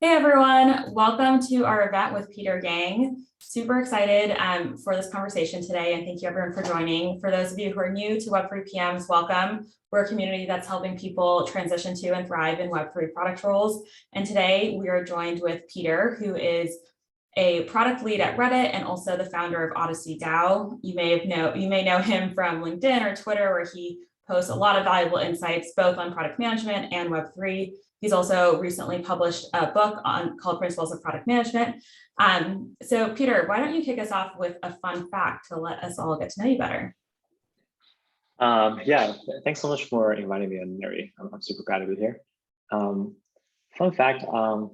Hey everyone, welcome to our event with Peter Gang. Super excited for this conversation today, and thank you everyone for joining. For those of you who are new to Web3PMs, welcome. We're a community that's helping people transition to and thrive in Web3 product roles. And today we are joined with Peter, who is a product lead at Reddit and also the founder of Odyssey DAO. You may know him from LinkedIn or Twitter, where he posts a lot of valuable insights both on product management and Web3. He's also recently published a book called Principles of Product Management. So Peter, why don't you kick us off with a fun fact to let us all get to know you better? Yeah, thanks so much for inviting me, Aneri. I'm super glad to be here. Fun fact, I'm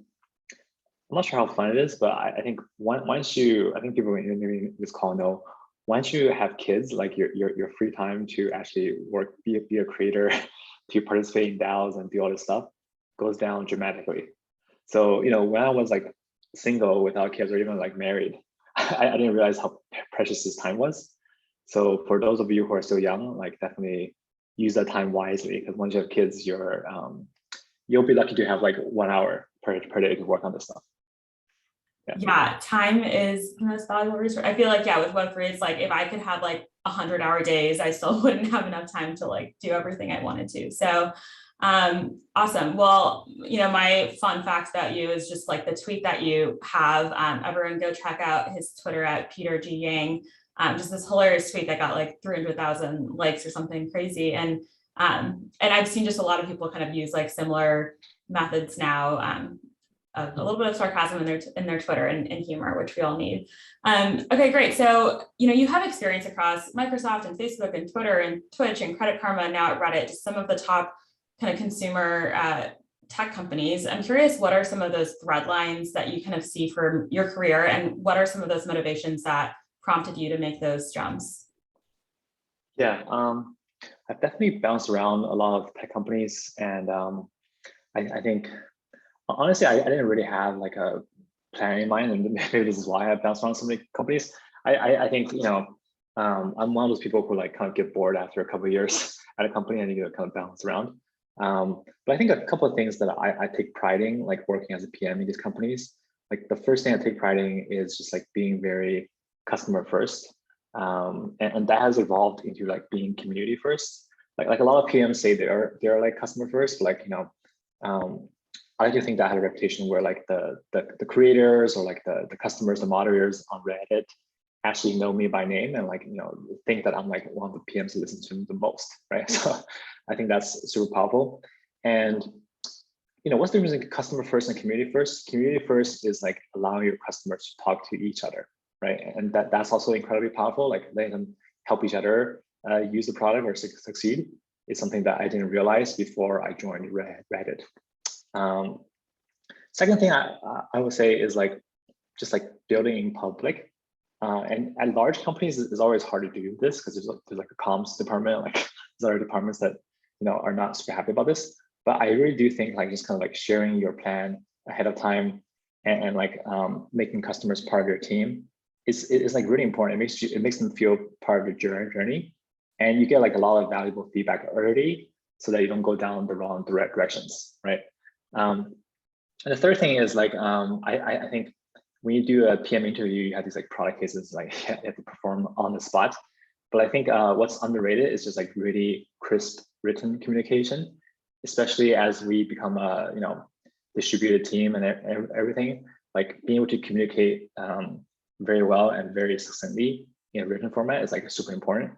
not sure how fun it is, but I think once you, I think people in this call know, once you have kids, like your free time to actually work, be a creator, to participate in DAOs and do all this stuff, goes down dramatically. So, when I was like single without kids or even like married, I didn't realize how precious this time was. So for those of you who are still young, like definitely use that time wisely, because once you have kids, you'll be lucky to have like 1 hour per day to work on this stuff. Yeah, time is the most valuable resource. I feel like, yeah, with Web3, it's like if I could have like 100-hour days, I still wouldn't have enough time to like do everything I wanted to. So awesome. Well, my fun fact about you is just like the tweet that you have. Everyone go check out his Twitter at Peter G Yang. Just this hilarious tweet that got like 300,000 likes or something crazy. And I've seen just a lot of people kind of use like similar methods now. A little bit of sarcasm in their Twitter and humor, which we all need. Okay, great. So, you have experience across Microsoft and Facebook and Twitter and Twitch and Credit Karma, now at Reddit, just some of the top kind of consumer tech companies. I'm curious, what are some of those thread lines that you kind of see for your career, and what are some of those motivations that prompted you to make those jumps? Yeah, I've definitely bounced around a lot of tech companies, and I think, honestly, I didn't really have like a plan in mind, and maybe this is why I bounced around so many companies. I think, I'm one of those people who like kind of get bored after a couple of years at a company, and you kind of bounce around. But I think a couple of things that I take pride in, like working as a PM in these companies. Like the first thing I take pride in is just like being very customer first, and that has evolved into like being community first. Like a lot of PMs say they're like customer first, but like I like to think that I had a reputation where like the creators or like the customers, the moderators on Reddit actually know me by name and like, think that I'm like one of the PMs who listen to them the most, right? So I think that's super powerful. And, what's the difference in customer first and community first? Community first is like allowing your customers to talk to each other, right? And that's also incredibly powerful, like letting them help each other use the product or succeed is something that I didn't realize before I joined Reddit. Second thing I would say is like, just like building in public. And at large companies, it's always hard to do this because there's like a comms department, like there's other departments that are not super happy about this. But I really do think like just kind of like sharing your plan ahead of time and like making customers part of your team is like really important. It makes them feel part of your journey, and you get like a lot of valuable feedback early so that you don't go down the wrong directions, right? And the third thing is like I think when you do a PM interview, you have these like product cases, like you have to perform on the spot. But I think what's underrated is just like really crisp written communication, especially as we become a distributed team and everything. Like being able to communicate very well and very succinctly in a written format is like super important,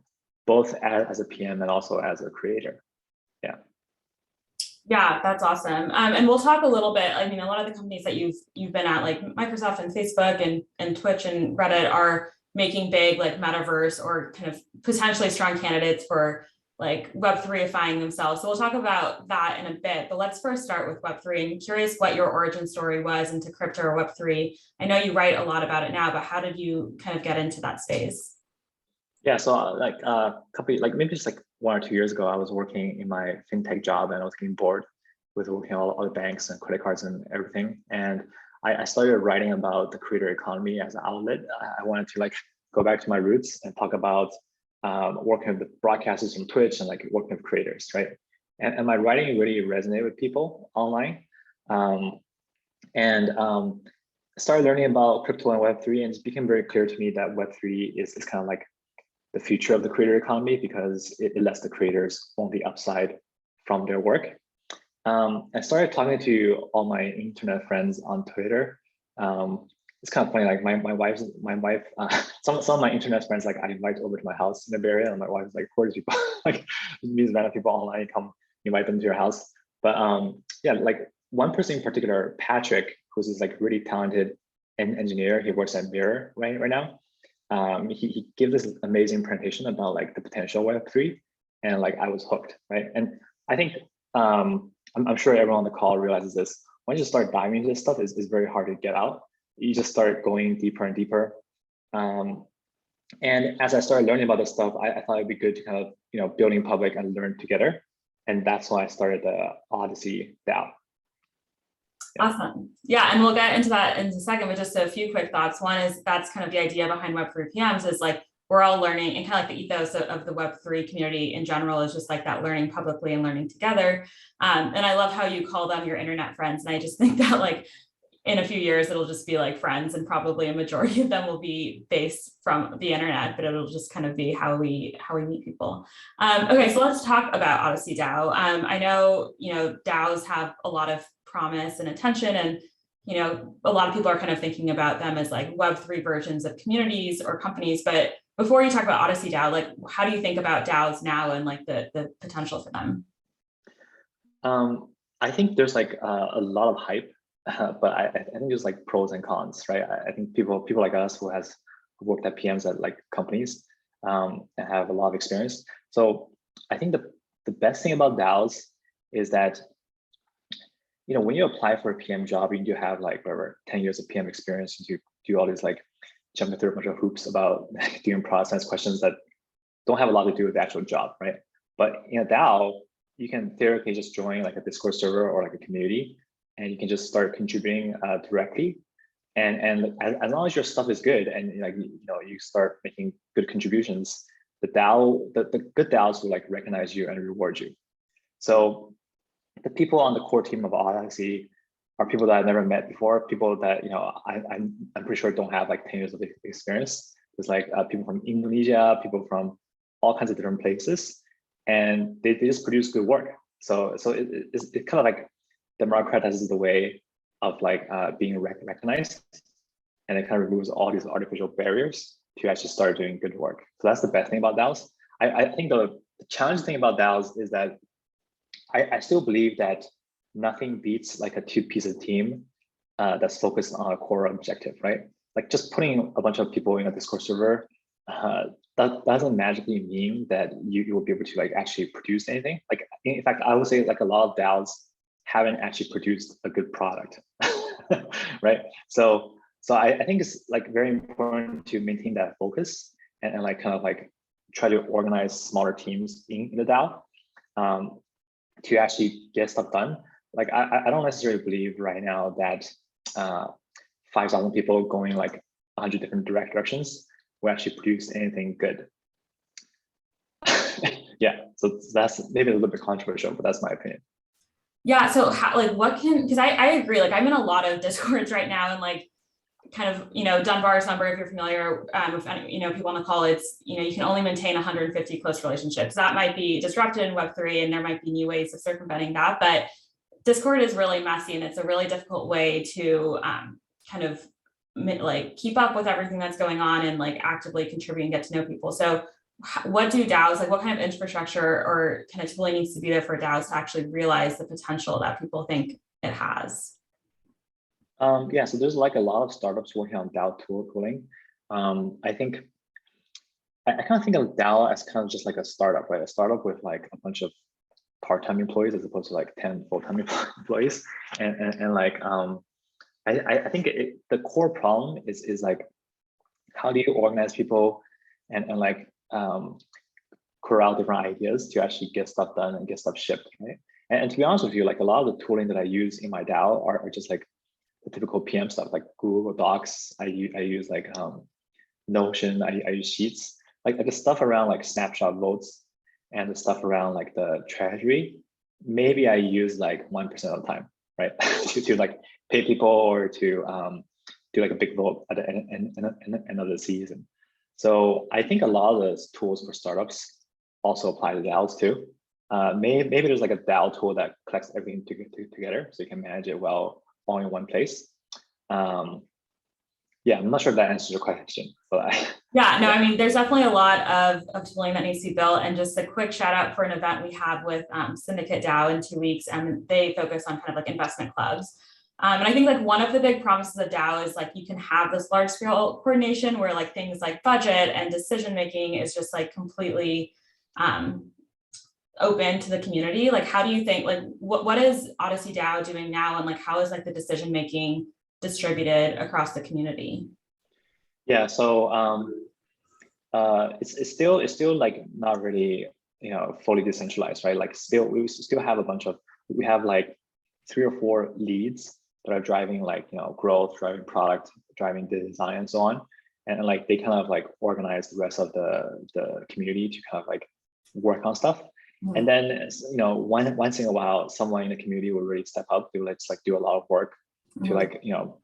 both as a PM and also as a creator. Yeah. Yeah, that's awesome. And we'll talk a little bit. I mean, a lot of the companies that you've been at, like Microsoft and Facebook and Twitch and Reddit, are making big like metaverse or kind of potentially strong candidates for like Web3ifying themselves. So we'll talk about that in a bit. But let's first start with Web3. I'm curious what your origin story was into crypto or Web3. I know you write a lot about it now, but how did you kind of get into that space? Yeah, so like a couple, like maybe just like 1 or 2 years ago, I was working in my fintech job and I was getting bored with working on all the banks and credit cards and everything. And I started writing about the creator economy as an outlet. I wanted to like go back to my roots and talk about working with broadcasters from Twitch and like working with creators, right? And my writing really resonated with people online. and started learning about crypto and Web3, and it became very clear to me that Web3 is kind of like the future of the creator economy, because it lets the creators own the upside from their work. I started talking to all my internet friends on Twitter. It's kind of funny, like my wife, some of my internet friends, like I invite over to my house in the Bay Area, and my wife's like, who are these people? Like these random people online, come invite them to your house. But yeah, like one person in particular, Patrick, who's this like really talented engineer. He works at Mirror right now. He gave this amazing presentation about like the potential of Web3, and like I was hooked, right? And I think I'm sure everyone on the call realizes this. Once you start diving into this stuff, it's very hard to get out. You just start going deeper and deeper. And as I started learning about this stuff, I thought it'd be good to kind of build in public and learn together. And that's why I started the Odyssey DAO. Yeah. Awesome. Yeah, and we'll get into that in a second, but just a few quick thoughts. One is that's kind of the idea behind Web3PMs is like we're all learning, and kind of like the ethos of the Web3 community in general is just like that learning publicly and learning together. And I love how you call them your internet friends. And I just think that like in a few years, it'll just be like friends, and probably a majority of them will be based from the internet, but it'll just kind of be how we meet people. Okay, so let's talk about Odyssey DAO. I know, DAOs have a lot of promise and attention, and a lot of people are kind of thinking about them as like Web3 versions of communities or companies. But before you talk about Odyssey DAO, like how do you think about DAOs now and like the potential for them? I think there's like a lot of hype, but I think there's like pros and cons, right? I think people like us who worked at PMs at like companies and have a lot of experience. So I think the best thing about DAOs is that when you apply for a PM job, you do have like whatever 10 years of PM experience, you do all these like jumping through a bunch of hoops about doing process questions that don't have a lot to do with the actual job, right? But in a DAO, you can theoretically just join like a Discord server or like a community, and you can just start contributing directly. And as long as your stuff is good and you start making good contributions, the good DAOs will like recognize you and reward you. So the people on the core team of Odyssey are people that I've never met before, people that I'm pretty sure don't have like 10 years of experience. There's like people from Indonesia, people from all kinds of different places, and they just produce good work. So it kind of like democratizes the way of like being recognized, and it kind of removes all these artificial barriers to actually start doing good work. So that's the best thing about DAOs. I think the challenging thing about DAOs is that I still believe that nothing beats like a two-piece team that's focused on a core objective, right? Like just putting a bunch of people in a Discord server that doesn't magically mean that you will be able to like actually produce anything. Like in fact, I would say like a lot of DAOs haven't actually produced a good product, right? So I think it's like very important to maintain that focus and like kind of like try to organize smaller teams in the DAO to actually get stuff done. Like I don't necessarily believe right now that 5,000 people going like 100 different directions will actually produce anything good. Yeah, so that's maybe a little bit controversial, but that's my opinion. Yeah, so how, like what can, because I agree, like I'm in a lot of Discords right now, and like kind of, Dunbar's number, if you're familiar with any, people on the call, it's, you can only maintain 150 close relationships. That might be disrupted in Web3, and there might be new ways of circumventing that, but Discord is really messy, and it's a really difficult way to kind of like keep up with everything that's going on and like actively contribute and get to know people. So what do DAOs, like what kind of infrastructure or kind of tooling needs to be there for DAOs to actually realize the potential that people think it has? Yeah, so there's like a lot of startups working on DAO tooling. I think I kind of think of DAO as kind of just like a startup, right? A startup with like a bunch of part-time employees as opposed to like 10 full-time employees. And like I think the core problem is like, how do you organize people and like corral different ideas to actually get stuff done and get stuff shipped, right? And to be honest with you, like a lot of the tooling that I use in my DAO are just like the typical PM stuff, like Google Docs. I use like Notion. I use Sheets. Like the stuff around like snapshot loads and the stuff around like the treasury. Maybe I use like 1% of the time, right? to like pay people or to do like a big vote at the end of the season. So I think a lot of those tools for startups also apply to DAOs too. Maybe there's like a DAO tool that collects everything together, so you can manage it well all in one place. Yeah, I'm not sure if that answers your question, but yeah, no, I mean, there's definitely a lot of tooling that needs to be built. And just a quick shout out for an event we have with Syndicate DAO in 2 weeks, and they focus on kind of like investment clubs. And I think like one of the big promises of DAO is like you can have this large scale coordination where like things like budget and decision making is just like completely open to the community. Like, how do you think, like, what is Odyssey DAO doing now, and like how is like the decision making distributed across the community? Yeah, so it's still like not really, you know, fully decentralized, right? Like we still have we have like 3 or 4 leads that are driving like, you know, growth, driving product, driving design and so on. And like they kind of like organize the rest of the community to kind of like work on stuff. Mm-hmm. And then, you know, once in a while, someone in the community will really step up to like do a lot of work to like, you know,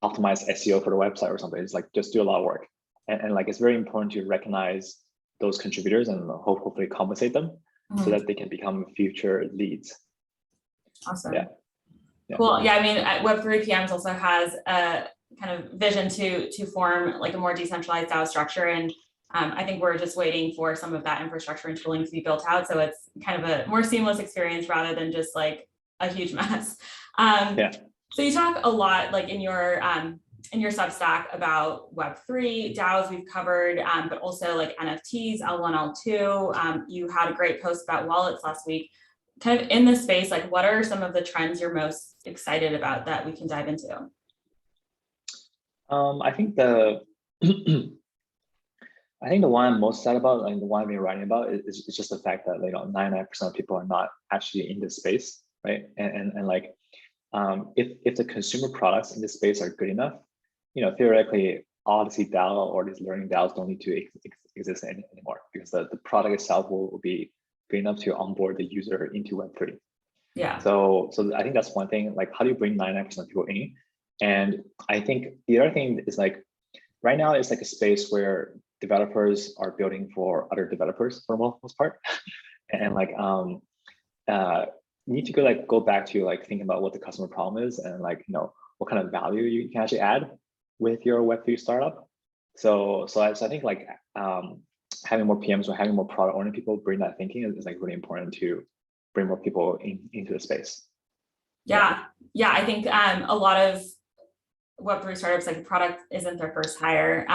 optimize SEO for the website or something. It's like just do a lot of work. And like it's very important to recognize those contributors and hopefully compensate them so that they can become future leads. Awesome. Yeah. Cool. Yeah, I mean, Web3PMs also has a kind of vision to form like a more decentralized DAO structure. And I think we're just waiting for some of that infrastructure and tooling to be built out. So it's kind of a more seamless experience rather than just like a huge mess. So you talk a lot like in your Substack about Web3 DAOs we've covered, but also like NFTs, L1, L2. You had a great post about wallets last week. Kind of in this space, like what are some of the trends you're most excited about that we can dive into? I think the one I'm most excited about and the one I've been writing about is just the fact that, you know, 99% of people are not actually in this space, right? And like if the consumer products in this space are good enough, you know, theoretically Odyssey DAO or these learning DAOs don't need to exist anymore, because the product itself will be good enough to onboard the user into Web3. Yeah. So I think that's one thing. Like, how do you bring 99% of people in? And I think the other thing is like, right now it's like a space where developers are building for other developers for the most part, and like you need to go back to like thinking about what the customer problem is and like, you know, what kind of value you can actually add with your Web3 startup. So I think like having more PMs or having more product oriented people bring that thinking is like really important to bring more people into the space. Yeah, I think a lot of Web3 startups, like the product isn't their first hire.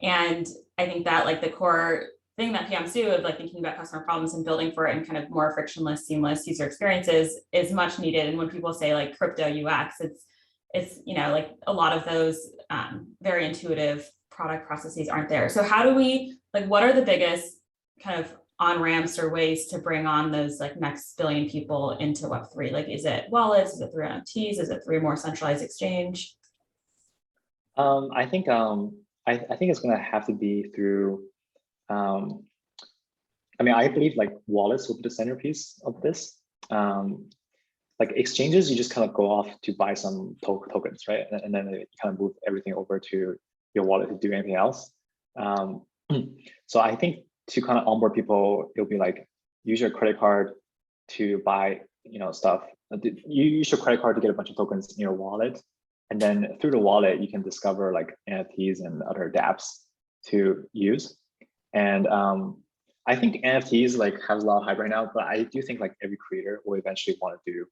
And I think that like the core thing that PMs do of like thinking about customer problems and building for it and kind of more frictionless, seamless user experiences is much needed. And when people say like crypto UX, it's you know, like a lot of those very intuitive product processes aren't there. So how do we, like, what are the biggest kind of on-ramps or ways to bring on those like next billion people into Web3? Like, is it wallets? Is it through NFTs? Is it through a more centralized exchange? I think it's going to have to be through. I mean, I believe like wallets will be the centerpiece of this. Like exchanges, you just kind of go off to buy some tokens, right? And then you kind of move everything over to your wallet to do anything else. So I think to kind of onboard people, it'll be like use your credit card to buy, you know, stuff. You use your credit card to get a bunch of tokens in your wallet, and then through the wallet you can discover like NFTs and other dApps to use. And I think NFTs like has a lot of hype right now, but I do think like every creator will eventually want to do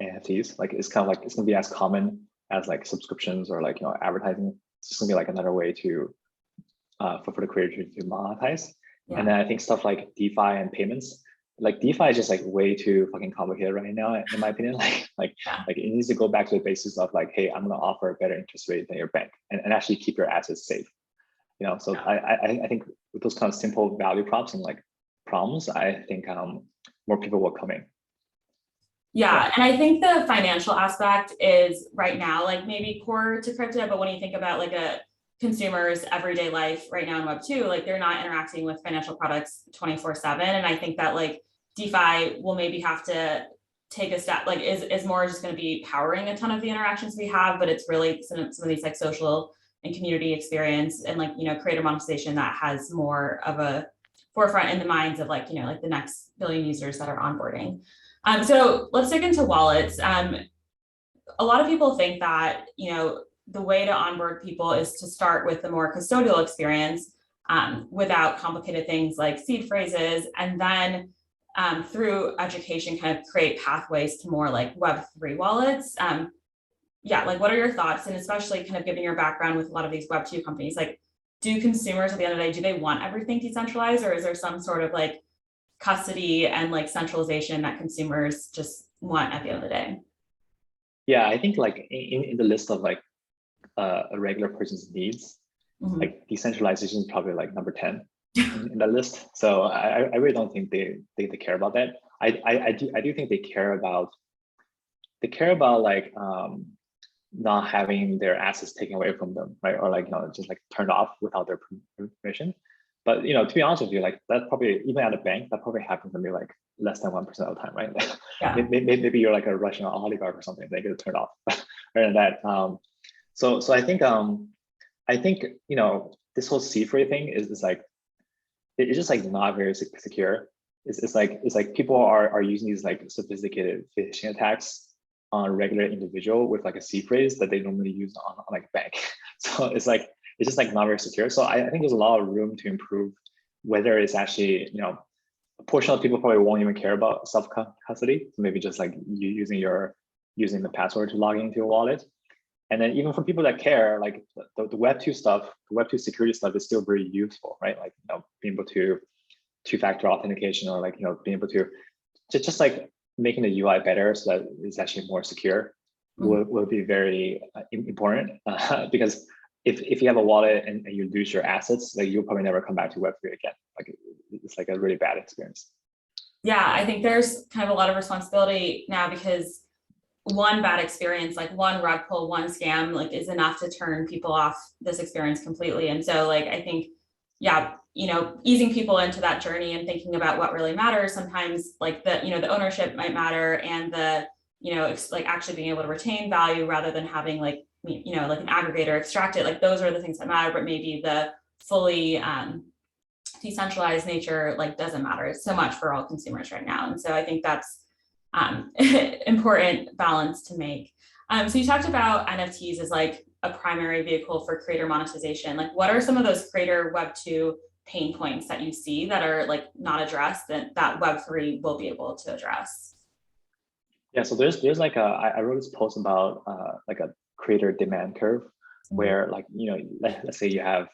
NFTs. Like it's kind of like it's gonna be as common as like subscriptions or like, you know, advertising. It's just gonna be like another way to for the creator to monetize. Yeah. And then I think stuff like DeFi and payments, like DeFi is just like way too fucking complicated right now, in my opinion. Like it needs to go back to the basis of like, hey, I'm gonna offer a better interest rate than your bank and actually keep your assets safe. You know, so I think with those kind of simple value props and like problems, I think more people will come in. Yeah, and I think the financial aspect is right now like maybe core to crypto, but when you think about like a consumer's everyday life right now in Web2, like they're not interacting with financial products 24/7, and I think that like DeFi will maybe have to take a step, like is more just going to be powering a ton of the interactions we have, but it's really some of these like social and community experience and like, creator monetization that has more of a forefront in the minds of like, like the next billion users that are onboarding. So let's dig into wallets. A lot of people think that, the way to onboard people is to start with the more custodial experience without complicated things like seed phrases, and then through education kind of create pathways to more like Web3 wallets. Yeah, like what are your thoughts? And especially kind of given your background with a lot of these Web2 companies, like do consumers at the end of the day, do they want everything decentralized, or is there some sort of like custody and like centralization that consumers just want at the end of the day? Yeah, I think like in the list of like a regular person's needs, like decentralization is probably like number 10 in that list. So I really don't think they care about that. I do think they care about like not having their assets taken away from them, right? Or like just like turned off without their permission. But to be honest with you, like that probably, even at a bank, that probably happens to me like less than 1% of the time, right? Yeah. Maybe you're like a Russian oligarch or something, they get it turned off. Rather than that. So I think this whole C-free thing is like, it's just like not very secure. It's like people are using these like sophisticated phishing attacks on a regular individual with like a C phrase that they normally use on like a bank. So it's just like not very secure. So I think there's a lot of room to improve, whether it's actually, a portion of people probably won't even care about self-custody. So maybe just like you using the password to log into your wallet. And then even for people that care, like the Web2 stuff, the Web2 security stuff is still very useful, right? Like, being able to two-factor authentication, or like, being able to just like making the UI better so that it's actually more secure will be very important, because if you have a wallet and you lose your assets, like you'll probably never come back to Web3 again. Like it's like a really bad experience. Yeah, I think there's kind of a lot of responsibility now, because one bad experience, like one rug pull, one scam, like is enough to turn people off this experience completely. And so like, I think, yeah, easing people into that journey and thinking about what really matters. Sometimes like the ownership might matter, and the, like actually being able to retain value rather than having like, like an aggregator extract it. Like those are the things that matter, but maybe the fully decentralized nature like doesn't matter so much for all consumers right now. And so I think that's important balance to make. So you talked about NFTs as like a primary vehicle for creator monetization. Like what are some of those creator Web2 pain points that you see that are like not addressed that Web3 will be able to address? Yeah, so there's like I wrote this post about like a creator demand curve, where like, let's say you have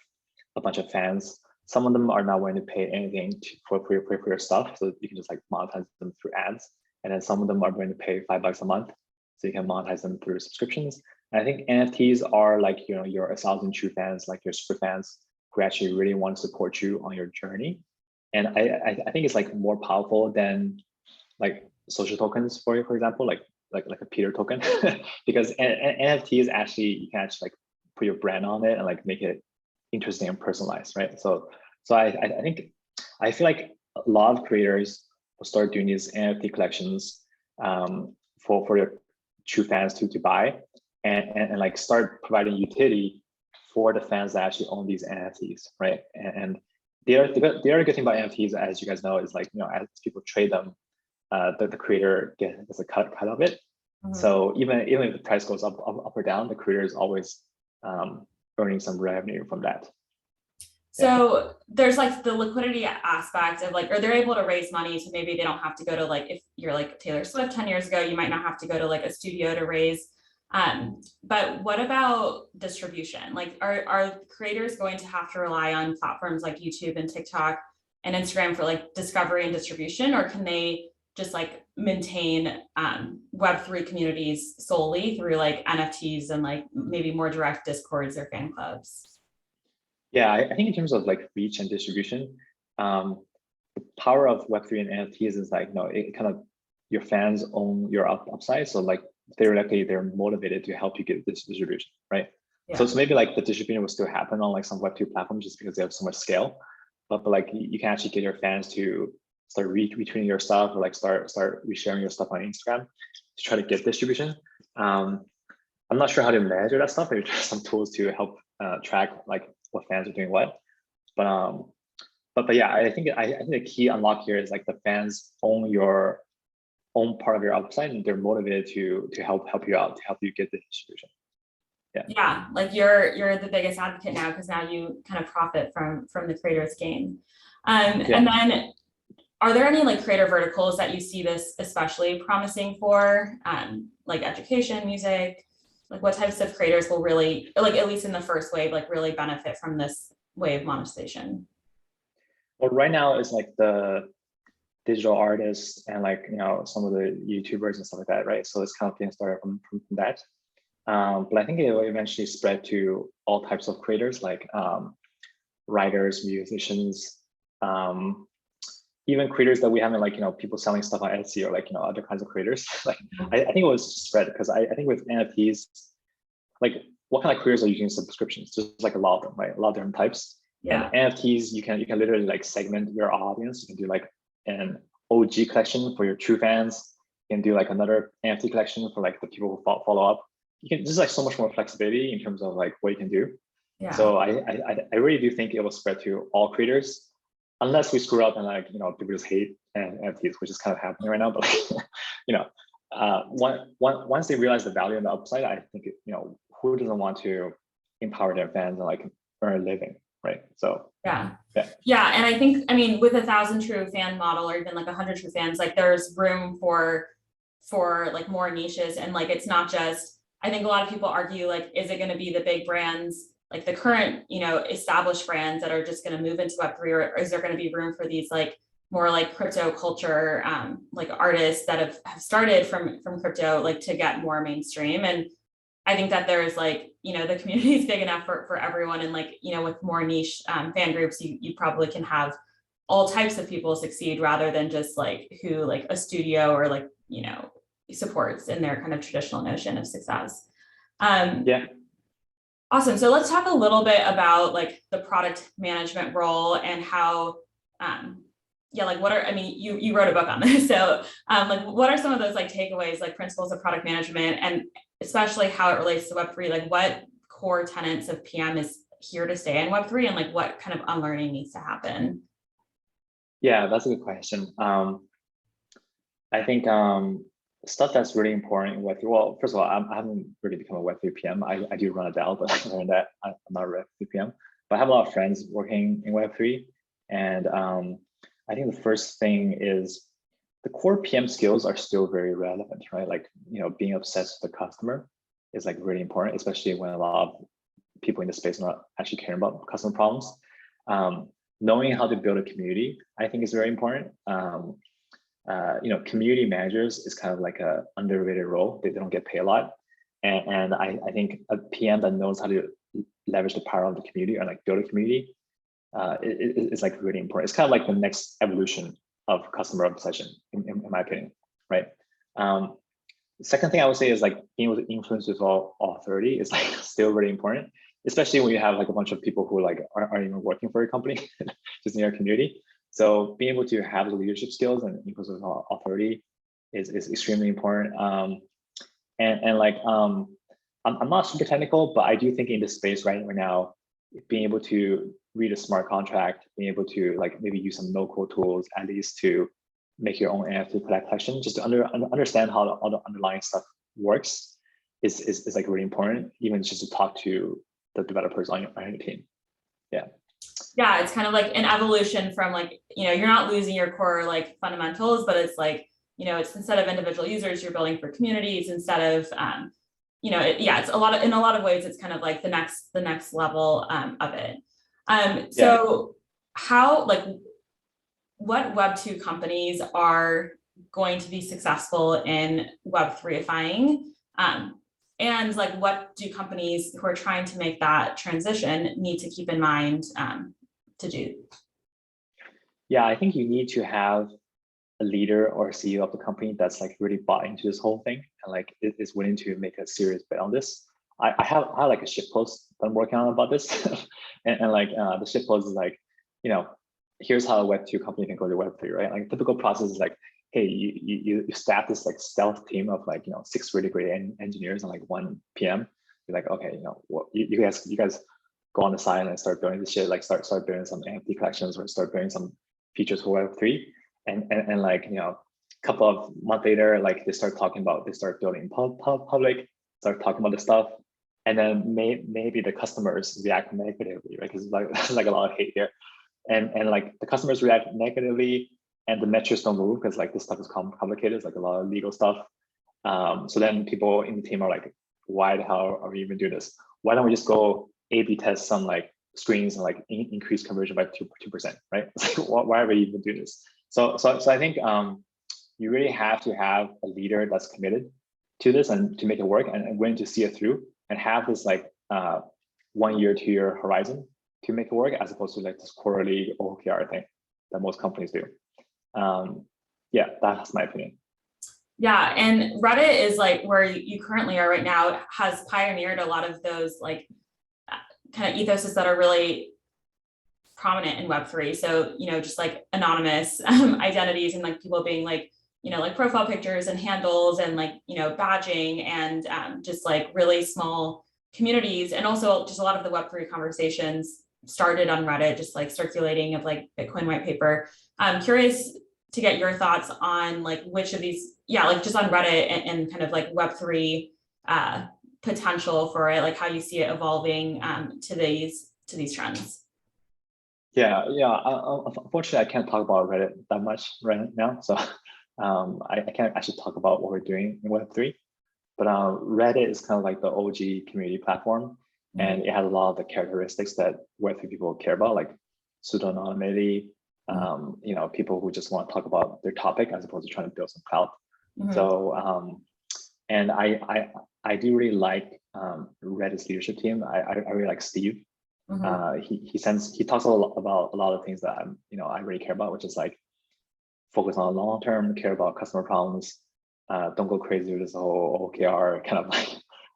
a bunch of fans. Some of them are not willing to pay anything for your stuff, so you can just like monetize them through ads. And then some of them are going to pay $5 a month, so you can monetize them through subscriptions. And I think NFTs are like, your 1,000 true fans, like your super fans who actually really want to support you on your journey. And I think it's like more powerful than like social tokens, for example, like a Peter token, because NFTs actually, you can actually like put your brand on it and like make it interesting and personalized, right? So I feel like a lot of creators will start doing these NFT collections for their true fans to buy, and like start providing utility for the fans that actually own these NFTs, right? And the other good thing about NFTs, as you guys know, is like, as people trade them, the creator gets a cut of it. So even if the price goes up or down, the creator is always earning some revenue from that. So there's like the liquidity aspect of like, or they're able to raise money, so maybe they don't have to go to like, if you're like Taylor Swift 10 years ago, you might not have to go to like a studio to raise. But what about distribution? Like, are creators going to have to rely on platforms like YouTube and TikTok and Instagram for like discovery and distribution, or can they just like maintain Web3 communities solely through like NFTs and like maybe more direct discords or fan clubs? Yeah, I think in terms of like reach and distribution, the power of Web3 and NFTs is like, it kind of, your fans own your upside. So like theoretically, they're motivated to help you get this distribution, right? Yeah. So maybe like the distribution will still happen on like some Web2 platforms just because they have so much scale, but like you can actually get your fans to start retweeting your stuff, or like start resharing your stuff on Instagram to try to get distribution. I'm not sure how to measure that stuff. Maybe some tools to help track like what fans are doing what. But yeah, I think the key unlock here is like the fans own your own part of your upside, and they're motivated to help you out, to help you get the distribution. Yeah, like you're the biggest advocate now, because now you kind of profit from the creators gain. And then are there any like creator verticals that you see this especially promising for, like education, music? Like what types of creators will really, like at least in the first wave, like really benefit from this wave monetization? Well, right now it's like the digital artists and like, you know, some of the YouTubers and stuff like that, right? So it's kind of getting started from that. But I think it will eventually spread to all types of creators, like writers, musicians, even creators that we haven't, like, you know, people selling stuff on Etsy or like, you know, other kinds of creators. Like I think it was spread because I think with NFTs, like what kind of creators are using subscriptions? Just like a lot of them, right? A lot of different types. Yeah. And NFTs, you can literally like segment your audience. You can do like an OG collection for your true fans. You can do like another NFT collection for like the people who follow up. You can, there's like so much more flexibility in terms of like what you can do. Yeah. So I really do think it will spread to all creators, unless we screw up and like, you know, people just hate NFTs, which is kind of happening right now. But like, you know, once they realize the value and the upside, I think, you know, who doesn't want to empower their fans and like earn a living, right? So yeah. And I think, I mean, with 1,000 true fan model, or even like 100 true fans, like there's room for like more niches. And like, it's not just, I think a lot of people argue, like, is it going to be the big brands, like the current, you know, established brands that are just going to move into Web3, or is there going to be room for these like more like crypto culture, like artists that have started from crypto, like to get more mainstream? And I think that there's like, you know, the community is big enough for everyone. And like, you know, with more niche fan groups, you probably can have all types of people succeed, rather than just like who like a studio or like, you know, supports in their kind of traditional notion of success. Awesome. So let's talk a little bit about like the product management role and how, like what are, I mean, you wrote a book on this. So like what are some of those like takeaways, like principles of product management, and especially how it relates to Web3, like what core tenets of PM is here to stay in Web3, and like what kind of unlearning needs to happen? Yeah, that's a good question. I think stuff that's really important in Web3. Well, first of all, I haven't really become a Web3 PM. I do run a DAO, but other than that, I'm not a Web3 PM. But I have a lot of friends working in Web3, and I think the first thing is the core PM skills are still very relevant, right? Like, you know, being obsessed with the customer is like really important, especially when a lot of people in the space are not actually caring about customer problems. Knowing how to build a community, I think, is very important. You know, community managers is kind of like a underrated role. They don't get paid a lot. And I think a PM that knows how to leverage the power of the community and like build a community is like really important. It's kind of like the next evolution of customer obsession, in my opinion, right? Second thing I would say is like being able to influence with all authority is like still really important, especially when you have like a bunch of people who like aren't even working for your company, just in your community. So being able to have the leadership skills and influence with authority is extremely important. And like I'm not super technical, but I do think in this space right now, being able to read a smart contract, being able to like maybe use some no-code tools at least to make your own NFT collection, just to understand how all the underlying stuff works is like really important, even just to talk to the developers on your team. Yeah, it's kind of like an evolution from like, you know, you're not losing your core like fundamentals, but it's like, you know, it's instead of individual users, you're building for communities instead of you know, it's a lot of, in a lot of ways, it's kind of like the next level of it. So how, like, what Web2 companies are going to be successful in Web3ifying? And like, what do companies who are trying to make that transition need to keep in mind to do? Yeah, I think you need to have a leader or CEO of the company that's like really bought into this whole thing and like is willing to make a serious bet on this. I have like a shit post that I'm working on about this, and like the shit post is like, you know, here's how a Web2 company can go to Web3, right? Like typical process is like, hey, you staff this like stealth team of like, 6 really great engineers and like 1 PM. You're like, okay, what you guys go on the side and start building this shit, like start building some NFT collections or start building some features for Web3. And like, a couple of months later, like they start building public, start talking about the stuff. And then maybe the customers react negatively, right? Because there's like a lot of hate here. And like the customers react negatively and the metrics don't move because like this stuff is complicated. It's like a lot of legal stuff. So then people in the team are like, why the hell are we even doing this? Why don't we just go A/B test some like screens and like increase conversion by 2%, right? It's like, why are we even doing this? So I think you really have to have a leader that's committed to this and to make it work and willing to see it through and have this like 1 year, 2 year horizon to make it work, as opposed to like this quarterly OKR thing that most companies do. Yeah, that's my opinion. Yeah, and Reddit is like where you currently are right now, has pioneered a lot of those like kind of ethoses that are really prominent in Web3. So, just like anonymous identities and like people being like, like profile pictures and handles and like, badging and just like really small communities. And also just a lot of the Web3 conversations started on Reddit, just like circulating of like Bitcoin white paper. I'm curious to get your thoughts on like which of these, like just on Reddit and kind of like Web3 potential for it, like how you see it evolving to these trends. Yeah. Unfortunately, I can't talk about Reddit that much right now, so I can't actually talk about what we're doing in Web3. But Reddit is kind of like the OG community platform, and it has a lot of the characteristics that Web3 people care about, like pseudo-anonymity, people who just want to talk about their topic as opposed to trying to build some clout. So, and I do really like Reddit's leadership team. I really like Steve. He talks about a lot of things that I really care about, which is like focus on long term, care about customer problems, don't go crazy with this whole OKR kind of like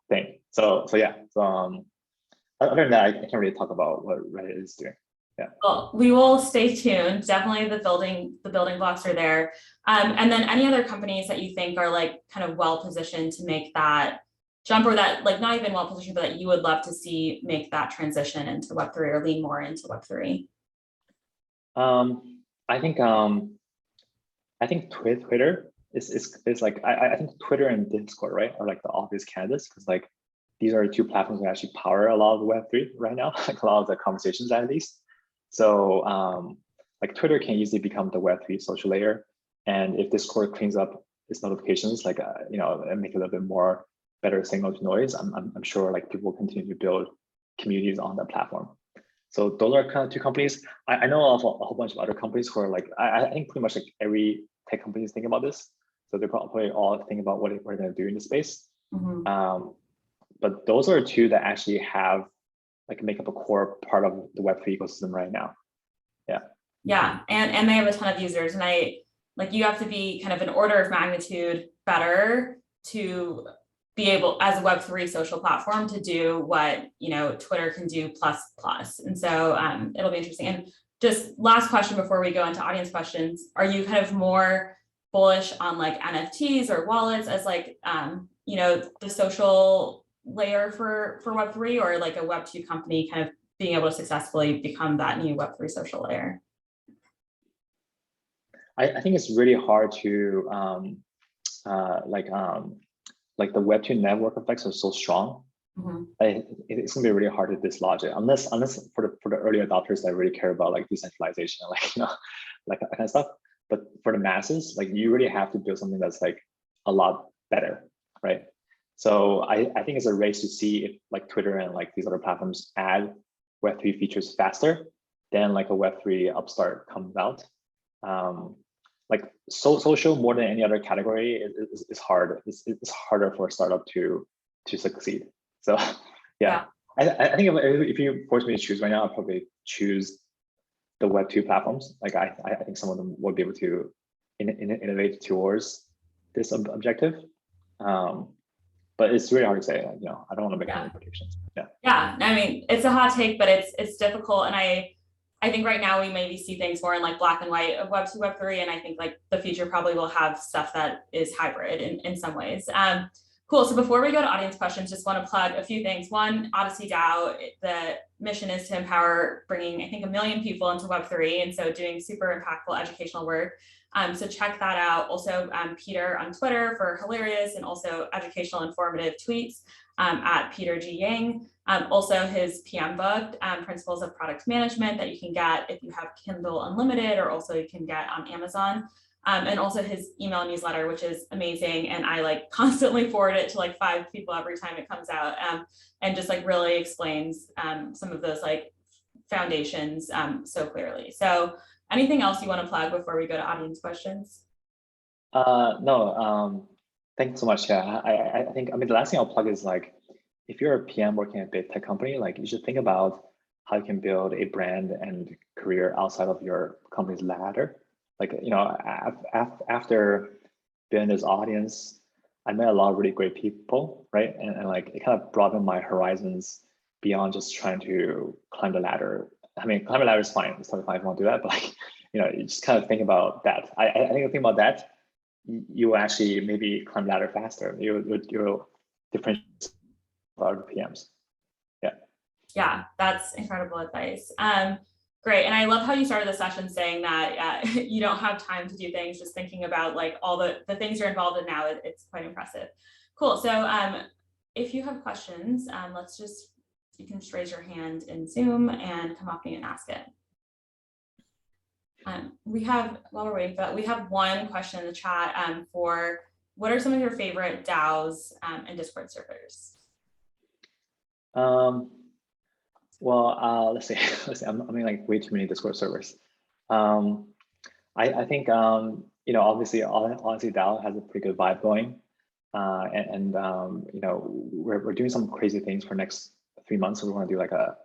thing. So yeah. So other than that, I can't really talk about what Reddit is doing. Yeah. Well, we will stay tuned. Definitely the building blocks are there. And then any other companies that you think are like kind of well positioned to make that jump, or that like not even well positioned, but that you would love to see make that transition into Web3 or lean more into Web3? I think Twitter is like, I think Twitter and Discord, right, are like the obvious candidates, because like these are 2 platforms that actually power a lot of Web3 right now, like a lot of the conversations at least. So like Twitter can easily become the Web3 social layer, and if Discord cleans up its notifications, like and make it a little bit more better signal to noise, I'm sure like people will continue to build communities on that platform. So those are kind of 2 companies. I know of a whole bunch of other companies who are like, I think pretty much like every tech company is thinking about this. So they're probably all thinking about what they're going to do in the space. But those are 2 that actually have like make up a core part of the Web3 ecosystem right now. Yeah. Yeah, and they have a ton of users, and like you have to be kind of an order of magnitude better to be able, as a Web3 social platform, to do what Twitter can do plus. And so it'll be interesting. And just last question before we go into audience questions: are you kind of more bullish on like NFTs or wallets as like the social layer for Web3, or like a Web2 company kind of being able to successfully become that new Web3 social layer? I think it's really hard to like the Web2 network effects are so strong. It's gonna be really hard to dislodge it, unless for the early adopters that really care about like decentralization, like like that kind of stuff. But for the masses, like you really have to build something that's like a lot better, right? So I think it's a race to see if like Twitter and like these other platforms add Web3 features faster than like a Web3 upstart comes out. Like social, more than any other category, is hard. It's harder for a startup to succeed. So yeah. I think if you force me to choose right now, I'd probably choose the Web2 platforms. Like I think some of them will be able to innovate towards this objective. But it's really hard to say. I don't want to make any predictions. Yeah. I mean, it's a hot take, but it's difficult, and I I think right now we maybe see things more in like black and white of Web2, Web3, and I think like the future probably will have stuff that is hybrid in some ways. Cool. So before we go to audience questions, just want to plug a few things. One, Odyssey DAO, the mission is to empower bringing, I think, 1 million people into Web3, and so doing super impactful educational work. So check that out. Also, Peter on Twitter for hilarious and also educational, informative tweets at Peter G. Yang. Also his PM book, Principles of Product Management, that you can get if you have Kindle Unlimited, or also you can get on Amazon. And also his email newsletter, which is amazing. And I like constantly forward it to like 5 people every time it comes out, and just like really explains some of those like foundations so clearly. So anything else you want to plug before we go to audience questions? No, thanks so much. Yeah, I think, I mean, the last thing I'll plug is like, if you're a PM working at a big tech company, like you should think about how you can build a brand and career outside of your company's ladder. Like, you know, after building this audience, I met a lot of really great people, right? And like, it kind of broadened my horizons beyond just trying to climb the ladder. I mean, climb the ladder is fine. It's totally fine if you want to do that, but like, you know, you just kind of think about that. I think the thing about that, you actually maybe climb the ladder faster. You'll differentiate other PMs. Yeah, that's incredible advice. Great. And I love how you started the session saying that you don't have time to do things, just thinking about like all the things you're involved in now. It's quite impressive. Cool. So if you have questions, you can just raise your hand in Zoom and come up and ask it. While we're waiting for that, we have one question in the chat for what are some of your favorite DAOs and Discord servers? Well, let's see. I'm in like way too many Discord servers. I think you know, obviously Odyssey DAO has a pretty good vibe going, and you know, we're doing some crazy things for next 3 months. So we want to do like a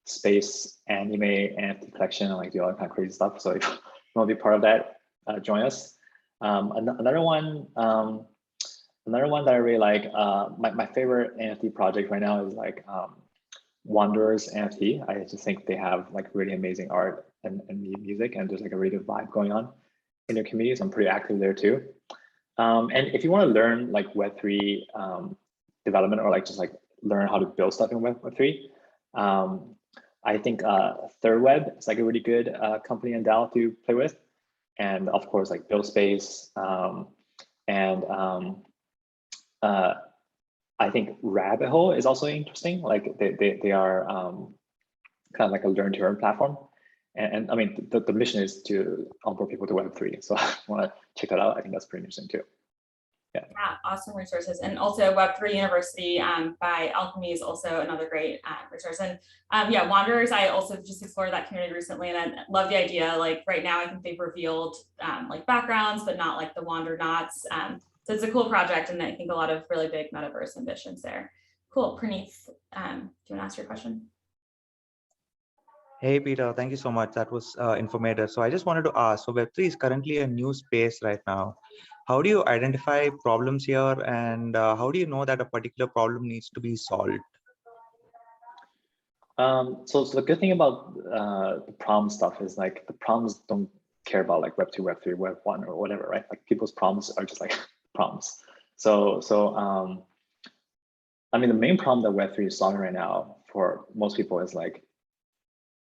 space anime NFT collection and like do all that kind of crazy stuff. So if you want to be part of that, join us. Another one that I really like, my favorite NFT project right now is like Wanderers NFT. I just think they have like really amazing art and music, and there's like a really good vibe going on in their communities. I'm pretty active there too. And if you want to learn like Web3 development, or like just like learn how to build stuff in Web3, I think Third Web is like a really good company and DAO to play with. And of course, like Build Space, and I think Rabbit Hole is also interesting. Like they are kind of like a learn to earn platform. And I mean, the mission is to onboard people to Web3. So I want to check that out. I think that's pretty interesting too. Yeah, awesome resources. And also Web3 University by Alchemy is also another great resource. And yeah, Wanderers, I also just explored that community recently, and I love the idea. Like right now, I think they've revealed like backgrounds, but not like the Wander Knots. So it's a cool project, and I think a lot of really big metaverse ambitions there. Cool. Praneeth, do you want to ask your question? Hey, Peter, thank you so much. That was informative. So I just wanted to ask, so Web3 is currently a new space right now. How do you identify problems here, and how do you know that a particular problem needs to be solved? So the good thing about the problem stuff is like the problems don't care about like Web2, Web3, Web1 or whatever, right? Like people's problems are just like problems. So I mean, the main problem that Web3 is solving right now for most people is like,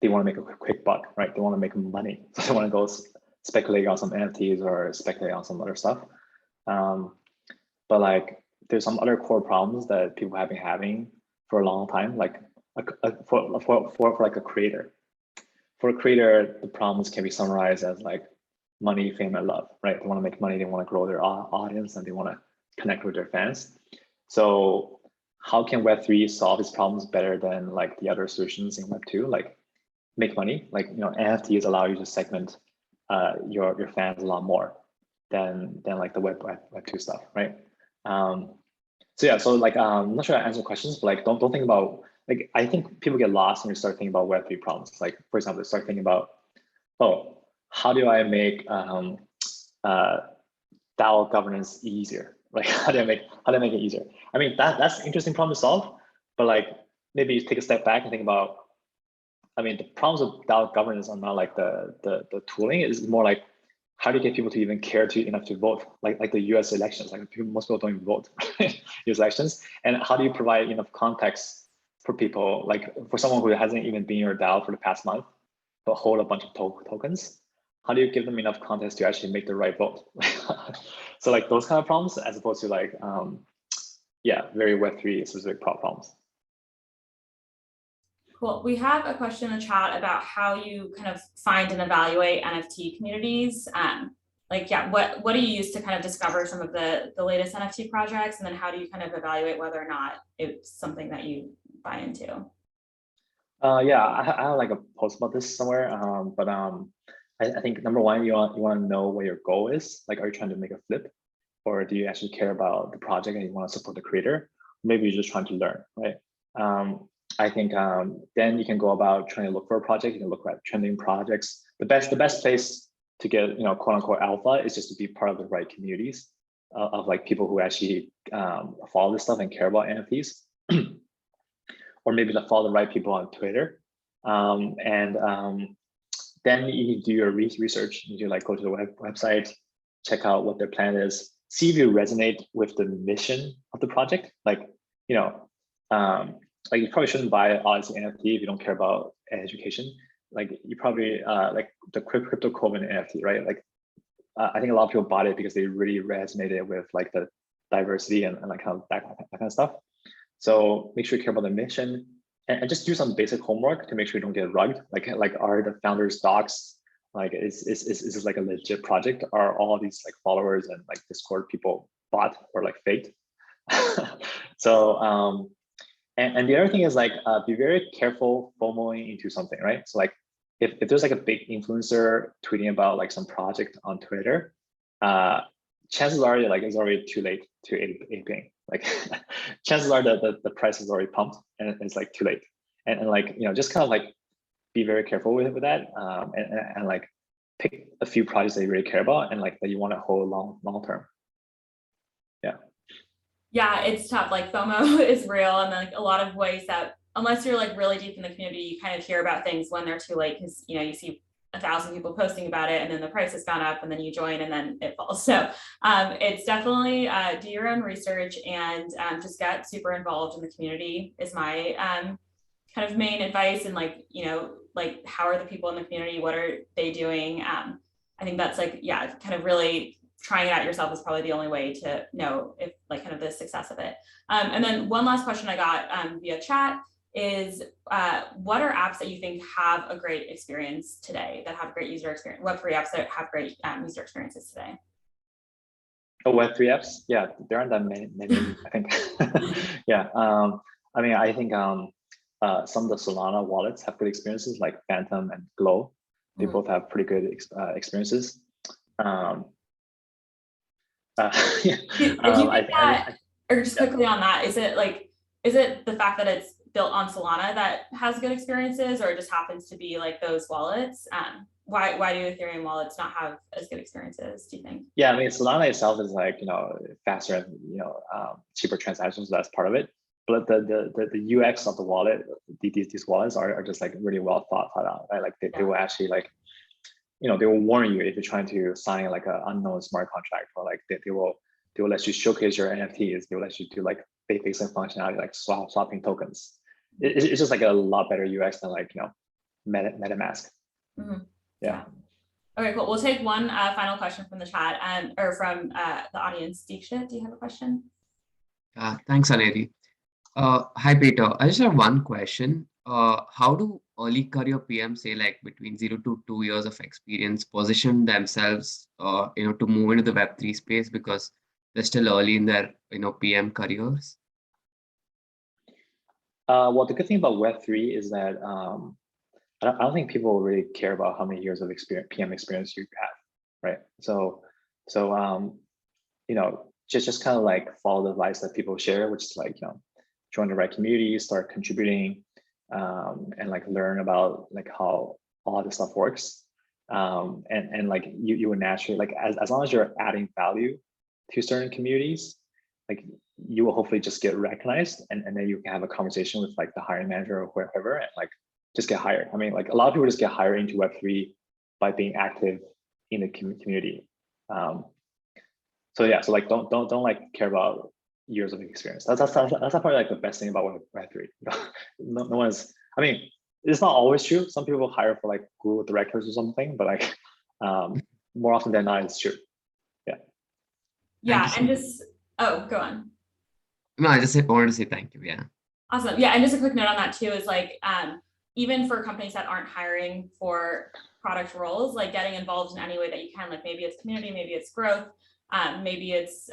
they want to make a quick buck, right? They want to make money. So they want to go speculate on some NFTs or speculate on some other stuff. But like, there's some other core problems that people have been having for a long time, like for like a creator. For a creator, the problems can be summarized as like money, fame, and love, right? They want to make money, they want to grow their audience, and they want to connect with their fans. So how can Web3 solve these problems better than like the other solutions in Web2? Like make money, like, you know, NFTs allow you to segment your fans a lot more than like the Web2 stuff, right? So yeah, so like I'm not sure I answered questions, but like don't think about, like, I think people get lost when you start thinking about Web3 problems. Like for example, start thinking about, oh, how do I make DAO governance easier? Like how do I make it easier? I mean, that's an interesting problem to solve, but like maybe you take a step back and think about I mean, the problems with DAO governance are not like the tooling. It's more like how do you get people to even care enough to vote? Like the U.S. elections, like most people don't even vote U.S. elections. And how do you provide enough context for people, like for someone who hasn't even been in your DAO for the past month, but hold a bunch of tokens? How do you give them enough context to actually make the right vote? So like those kind of problems, as opposed to like, yeah, very Web3 specific problems. Cool. We have a question in the chat about how you kind of find and evaluate NFT communities. Like, yeah, what do you use to kind of discover some of the latest NFT projects? And then how do you kind of evaluate whether or not it's something that you buy into? Yeah, I have like a post about this somewhere, but I think number one, you want to know what your goal is. Like, are you trying to make a flip, or do you actually care about the project and you want to support the creator? Maybe you're just trying to learn, right? I think then you can go about trying to look for a project. You can look at trending projects. The best place to get, you know, quote unquote alpha is just to be part of the right communities of like people who actually follow this stuff and care about NFTs. Or maybe to follow the right people on Twitter. Then you do your research. You like go to the website, check out what their plan is, see if you resonate with the mission of the project. Like, you know, like you probably shouldn't buy Odyssey NFT if you don't care about education. Like you probably like the crypto Coven NFT, right? Like I think a lot of people bought it because they really resonated with like the diversity and like kind of that kind of stuff. So make sure you care about the mission and just do some basic homework to make sure you don't get rugged. Like are the founders docs, like is this like a legit project? Are all these like followers and like Discord people bot or like faked? So and the other thing is like be very careful FOMOing into something, right? So like if there's like a big influencer tweeting about like some project on Twitter, chances are like it's already too late to aping. Like chances are that the price is already pumped and it's like too late. And like, you know, just kind of like be very careful with that and like pick a few projects that you really care about and like that you want to hold long term. Yeah. Yeah, it's tough. Like FOMO is real, and like a lot of ways that unless you're like really deep in the community, you kind of hear about things when they're too late because you know you see 1,000 people posting about it and then the price has gone up and then you join and then it falls. So it's definitely do your own research and just get super involved in the community is my kind of main advice. And like, you know, like how are the people in the community? What are they doing? I think that's like, yeah, kind of really trying it out yourself is probably the only way to know if like kind of the success of it. And then one last question I got via chat is what are apps that you think have a great experience today, that have great user experience, Web3 apps that have great user experiences today? Oh, Web3 apps? Yeah, there aren't that many I think. Yeah, I mean, I think some of the Solana wallets have good experiences like Phantom and Glow. They both have pretty good experiences. Yeah. Or just quickly on that, is it the fact that it's built on Solana that has good experiences, or it just happens to be like those wallets? Why do Ethereum wallets not have as good experiences, do you think? Yeah, I mean, Solana itself is like, you know, faster and, you know, cheaper transactions, so that's part of it. But the UX of the wallet, these wallets are just like really well thought out, right? Like they will actually like, you know, they will warn you if you're trying to sign like an unknown smart contract, or like they will let you showcase your NFTs. They will let you do like basic functionality like swapping tokens. It's just like a lot better UX than like, you know, MetaMask. Yeah. Okay, cool. We'll take one final question from the chat or from the audience. Deeksha, do you have a question? Thanks, Aneri. Hi, Peter. I just have one question. How do early career PMs, say like between 0 to 2 years of experience, position themselves, you know, to move into the Web3 space because they're still early in their, you know, PM careers? Well, the good thing about Web3 is that I don't think people really care about how many years of PM experience you have, right? So you know, just kind of like follow the advice that people share, which is like, you know, join the right community, start contributing, and like learn about like how all this stuff works. And like you would naturally, like as long as you're adding value to certain communities, like you will hopefully just get recognized, and then you can have a conversation with like the hiring manager or whoever, and like just get hired. I mean, like a lot of people just get hired into Web3 by being active in the community. So yeah, so like don't like care about years of experience. That's probably like the best thing about Web3. No one's. I mean, it's not always true. Some people hire for like Google directors or something, but like more often than not, it's true. Yeah. Yeah, and just go on. No, I just wanted to say thank you. Yeah. Awesome. Yeah, and just a quick note on that too is like even for companies that aren't hiring for product roles, like getting involved in any way that you can, like maybe it's community, maybe it's growth, maybe it's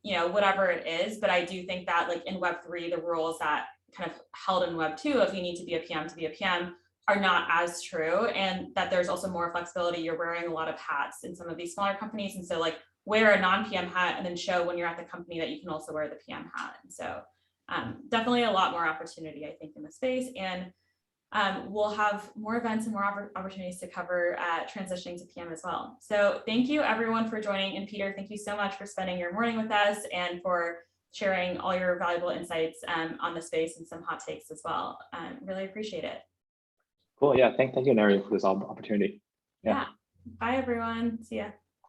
you know, whatever it is. But I do think that like in Web3, the rules that kind of held in Web2 of you need to be a PM to be a PM are not as true, and that there's also more flexibility. You're wearing a lot of hats in some of these smaller companies, and so like wear a non-PM hat and then show when you're at the company that you can also wear the PM hat. And so definitely a lot more opportunity, I think, in the space. And we'll have more events and more opportunities to cover transitioning to PM as well. So thank you everyone for joining. And Peter, thank you so much for spending your morning with us and for sharing all your valuable insights on the space and some hot takes as well. Really appreciate it. Cool. Yeah. Thank you, Aneri, for this opportunity. Yeah. Bye, everyone. See ya.